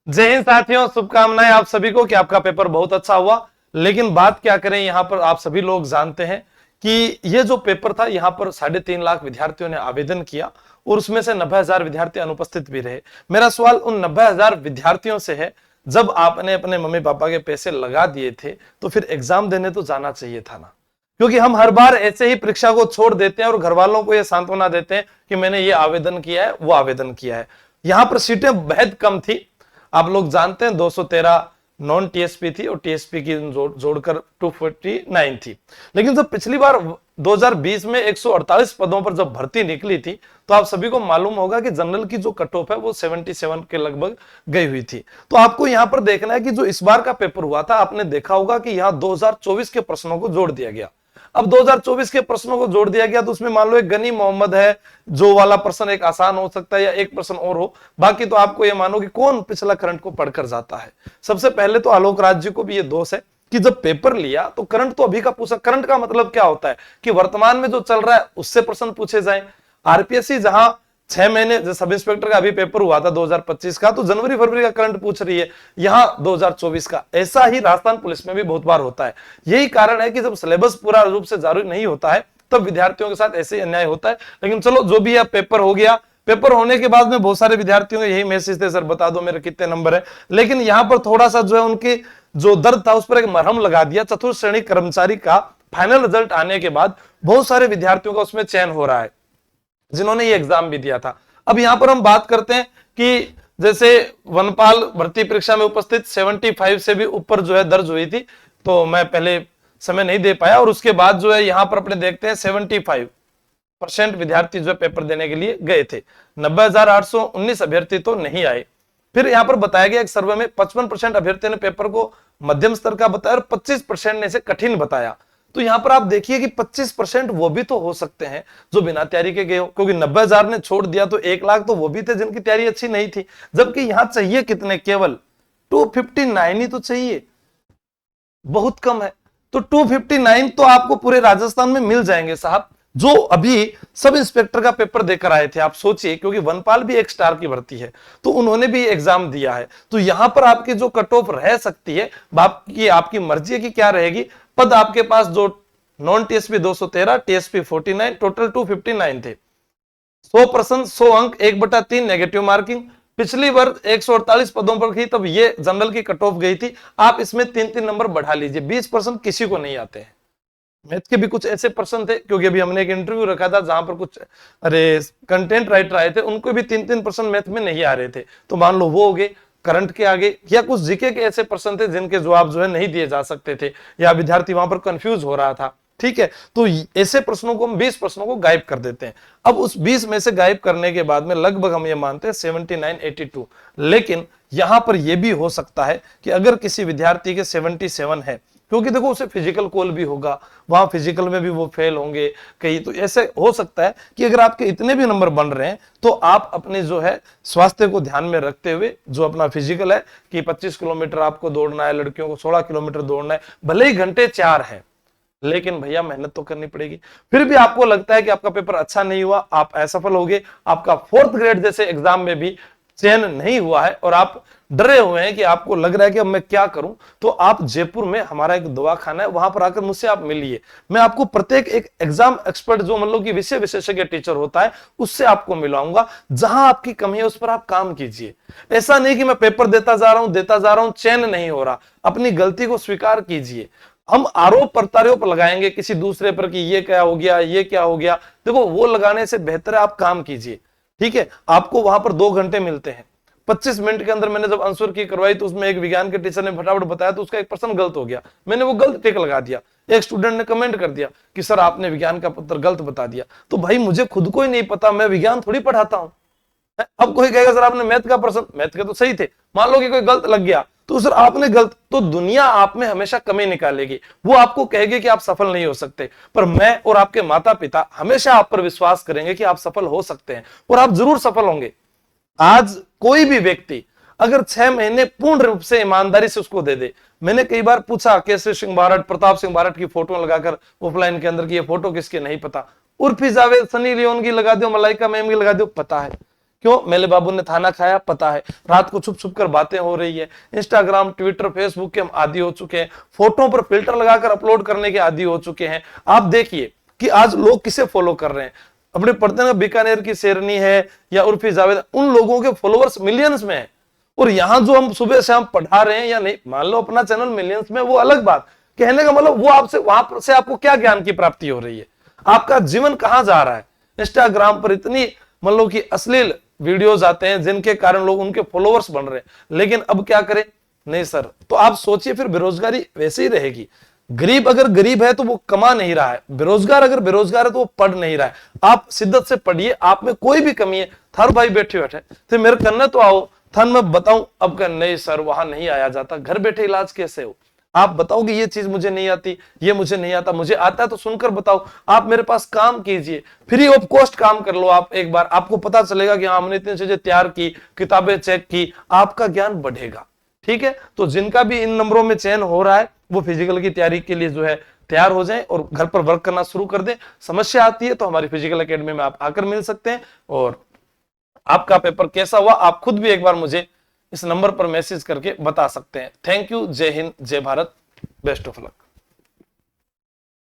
जय हिंद साथियों, शुभकामनाएं आप सभी को कि आपका पेपर बहुत अच्छा हुआ। लेकिन बात क्या करें, यहाँ पर आप सभी लोग जानते हैं कि ये जो पेपर था, यहाँ पर 3.5 लाख विद्यार्थियों ने आवेदन किया और उसमें से 90,000 विद्यार्थी अनुपस्थित भी रहे। मेरा सवाल उन 90,000 विद्यार्थियों से है, जब आपने अपने मम्मी पापा के पैसे लगा दिए थे तो फिर एग्जाम देने तो जाना चाहिए था ना। क्योंकि हम हर बार ऐसे ही परीक्षा को छोड़ देते हैं और घर वालों को यह सांत्वना देते हैं कि मैंने ये आवेदन किया है, वो आवेदन किया है। यहां पर सीटें बेहद कम थी, आप लोग जानते हैं 213 नॉन टीएसपी थी और टीएसपी की जोड़कर 249 थी। लेकिन जब पिछली बार 2020 में 148 पदों पर जब भर्ती निकली थी तो आप सभी को मालूम होगा कि जनरल की जो कट ऑफ है वो 77 के लगभग गई हुई थी। तो आपको यहां पर देखना है कि जो इस बार का पेपर हुआ था, आपने देखा होगा कि यहां 2024 के प्रश्नों को जोड़ दिया गया। अब 2024 के प्रश्नों को जोड़ दिया गया तो उसमें मान लो एक गनी मोहम्मद है, जो वाला प्रश्न एक आसान हो सकता है या एक प्रश्न और हो, बाकी तो आपको ये मानो कि कौन पिछला करंट को पढ़कर जाता है। सबसे पहले तो आलोक राज जी को भी ये दोष है कि जब पेपर लिया तो करंट तो अभी का पूछा। करंट का मतलब क्या होता है कि वर्तमान में जो चल रहा है उससे प्रश्न पूछे जाए। आरपीएससी जहां 6 महीने, जो सब इंस्पेक्टर का अभी पेपर हुआ था 2025 का, तो जनवरी फरवरी का करंट पूछ रही है, यहां 2024 का। ऐसा ही राजस्थान पुलिस में भी बहुत बार होता है। यही कारण है कि जब सिलेबस पूरा रूप से जारी नहीं होता है तब विद्यार्थियों के साथ ऐसे ही अन्याय होता है। लेकिन चलो, जो भी है, पेपर हो गया। पेपर होने के बाद में बहुत सारे विद्यार्थियों के यही मैसेज थे, सर बता दो मेरे कितने नंबर है। लेकिन यहां पर थोड़ा सा जो है उनकी जो दर्द था उस पर एक मरहम लगा दिया। चतुर्थ श्रेणी कर्मचारी का फाइनल रिजल्ट आने के बाद बहुत सारे विद्यार्थियों का उसमें चयन हो रहा है, जिन्होंने ये एग्जाम भी दिया था। अब यहां पर हम बात करते हैं कि जैसे वनपाल भर्ती परीक्षा में उपस्थित 75 से भी ऊपर जो है दर्ज हुई थी, तो मैं पहले समय नहीं दे पाया। और उसके बाद जो है यहां पर अपने देखते हैं 75% विद्यार्थी जो है पेपर देने के लिए गए थे। 90,819 अभ्यर्थी तो नहीं आए। फिर यहां पर बताया गया एक सर्वे में 55% अभ्यर्थियों ने पेपर को मध्यम स्तर का बताया और 25% ने इसे कठिन बताया। तो यहां पर आप देखिए कि 25% वो भी तो हो सकते हैं जो बिना तैयारी के गए हो, क्योंकि 90,000 ने छोड़ दिया तो 1 लाख तो वो भी थे जिनकी तैयारी अच्छी नहीं थी। जबकि यहां चाहिए कितने, केवल 259 ही तो चाहिए, बहुत कम है। तो 259 तो आपको पूरे राजस्थान में मिल जाएंगे साहब, जो अभी सब इंस्पेक्टर का पेपर देकर आए थे। आप सोचिए, क्योंकि वनपाल भी एक स्टार की भर्ती है तो उन्होंने भी एग्जाम दिया है। तो यहां पर आपकी जो कट ऑफ रह सकती है, आपकी मर्जी है कि क्या रहेगी। पद आपके पास जो नॉन टीएसपी 213, टीएसपी 49, टोटल 259 थे। 100% 100 अंक, 1/3 नेगेटिव मार्किंग। पिछली बार 148 पदों पर थी तब ये जनरल की कट ऑफ गई थी। आप इसमें 3-3 नंबर बढ़ा लीजिए, 20% किसी को नहीं आते हैं। मैथ के भी कुछ ऐसे प्रश्न थे, क्योंकि अभी हमने एक इंटरव्यू रखा था जहां पर कुछ कंटेंट राइटर आए थे, उनको भी 3-3% मैथ में नहीं आ रहे थे। तो मान लो वो हो गए करंट के आगे, या कुछ जीके के ऐसे प्रश्न थे जिनके जवाब जो है नहीं दिए जा सकते थे, या विद्यार्थी वहां पर कंफ्यूज हो रहा था। ठीक है, तो ऐसे प्रश्नों को हम 20 प्रश्नों को गायब कर देते हैं। अब उस 20 में से गायब करने के बाद में लगभग हम ये मानते हैं 79-82। लेकिन यहां पर यह भी हो सकता है कि अगर किसी विद्यार्थी के 77 है, क्योंकि देखो उसे फिजिकल कॉल भी होगा, वहां फिजिकल में भी वो फेल होंगे कहीं, तो ऐसे हो सकता है कि अगर आपके इतने भी नंबर बन रहे हैं तो आप अपने जो है स्वास्थ्य को ध्यान में रखते हुए जो अपना फिजिकल है कि 25 किलोमीटर आपको दौड़ना है, लड़कियों को 16 किलोमीटर दौड़ना है, भले ही घंटे 4 है, लेकिन भैया मेहनत तो करनी पड़ेगी। फिर भी आपको लगता है कि आपका पेपर अच्छा नहीं हुआ, आप असफल हो गए, आपका 4th ग्रेड जैसे एग्जाम में भी चयन नहीं हुआ है और आप डरे हुए हैं कि आपको लग रहा है कि अब मैं क्या करूं, तो आप जयपुर में हमारा एक दवाखाना है, वहां पर आकर मुझसे आप मिलिए। मैं आपको प्रत्येक एक एग्जाम एक्सपर्ट जो मतलब कि विषय विशेषज्ञ टीचर होता है उससे आपको मिलाऊंगा। जहां आपकी कमी है उस पर आप काम कीजिए। ऐसा नहीं कि मैं पेपर देता जा रहा हूं, चयन नहीं हो रहा। अपनी गलती को स्वीकार कीजिए। हम आरोप प्रत्यारोप लगाएंगे किसी दूसरे पर कि ये क्या हो गया, ये क्या हो गया, देखो वो लगाने से बेहतर है आप काम कीजिए। ठीक है, आपको वहां पर 2 घंटे मिलते हैं। 25 मिनट के अंदर मैंने जब आंसर की करवाई तो उसमें एक विज्ञान के टीचर ने फटाफट बताया, तो उसका एक प्रश्न गलत हो गया, मैंने वो गलत टिक लगा दिया। एक स्टूडेंट ने कमेंट कर दिया कि सर आपने विज्ञान का पत्र गलत बता दिया। तो भाई मुझे खुद को ही नहीं पता, मैं विज्ञान थोड़ी पढ़ाता हूं। अब कोई कहेगा सर आपने मैथ का प्रश्न, मैथ के तो सही थे, मान लो कि कोई गलत लग गया तो सर आपने गलत, तो दुनिया आप में हमेशा कमी निकालेगी, वो आपको कहेगी कि आप सफल नहीं हो सकते। पर मैं और आपके माता पिता हमेशा आप पर विश्वास करेंगे कि आप सफल हो सकते हैं और आप जरूर सफल होंगे। आज कोई भी व्यक्ति अगर 6 महीने पूर्ण रूप से ईमानदारी से उसको दे दे, मैंने कई बार पूछा केसरी सिंह बारट, प्रताप सिंह बारट की फोटो लगाकर ऑफलाइन के अंदर की ये फोटो किसकी नहीं पता, उर्फी जावेद, सनी लियोन की लगा दो, मलाइका मैम की लगा दो, पता है। क्यों? मेले बाबू ने थाना खाया, पता है। रात को छुप छुप कर बातें हो रही है। इंस्टाग्राम, ट्विटर, फेसबुक के हम आदी हो चुके हैं। फोटो पर फिल्टर लगाकर अपलोड करने के आदी हो चुके हैं। आप देखिए कि आज लोग किसे फॉलो कर रहे हैं। अपने पढ़ते हैं बीकानेर की शेरनी है या उर्फी जावेद, उन लोगों के फॉलोअर्स मिलियंस में है। और यहां जो हम सुबह शाम पढ़ा रहे हैं या नहीं, मान लो अपना चैनल मिलियंस में, वो अलग बात। कहने का मतलब वो आपसे, वहां से आपको क्या ज्ञान की प्राप्ति हो रही है? आपका जीवन कहां जा रहा है? इंस्टाग्राम पर इतनी मान लो कि अश्लील वीडियोस आते हैं जिनके कारण लोग, उनके फॉलोअर्स बन रहे हैं। लेकिन अब क्या करें? नहीं सर, तो आप सोचिए फिर बेरोजगारी वैसे ही रहेगी। गरीब अगर गरीब है तो वो कमा नहीं रहा है, बेरोजगार अगर बेरोजगार है तो वो पढ़ नहीं रहा है। आप शिद्दत से पढ़िए, आप में कोई भी कमी है, थारू भाई बैठे बैठे तो मेरे करने तो आओ, थन मैं बताऊं। अब कह नहीं सर वहां नहीं आया जाता, घर बैठे इलाज कैसे हो? आप बताओगे ये चीज मुझे नहीं आती, ये मुझे नहीं आता, मुझे आता है तो सुनकर बताओ। आप मेरे पास काम कीजिए, फ्री ऑफ कॉस्ट काम कर लो आप एक बार, आपको पता चलेगा कि हाँ हमने इतनी चीजें तैयार की, किताबें चेक की, आपका ज्ञान बढ़ेगा। ठीक है, तो जिनका भी इन नंबरों में चयन हो रहा है वो फिजिकल की तैयारी के लिए जो है तैयार हो जाएं और घर पर वर्क करना शुरू कर दें। समस्या आती है तो हमारी फिजिकल एकेडमी में आप आकर मिल सकते हैं, और आपका पेपर कैसा हुआ आप खुद भी एक बार मुझे इस नंबर पर मैसेज करके बता सकते हैं। थैंक यू, जय हिंद, जय भारत, बेस्ट ऑफ लक।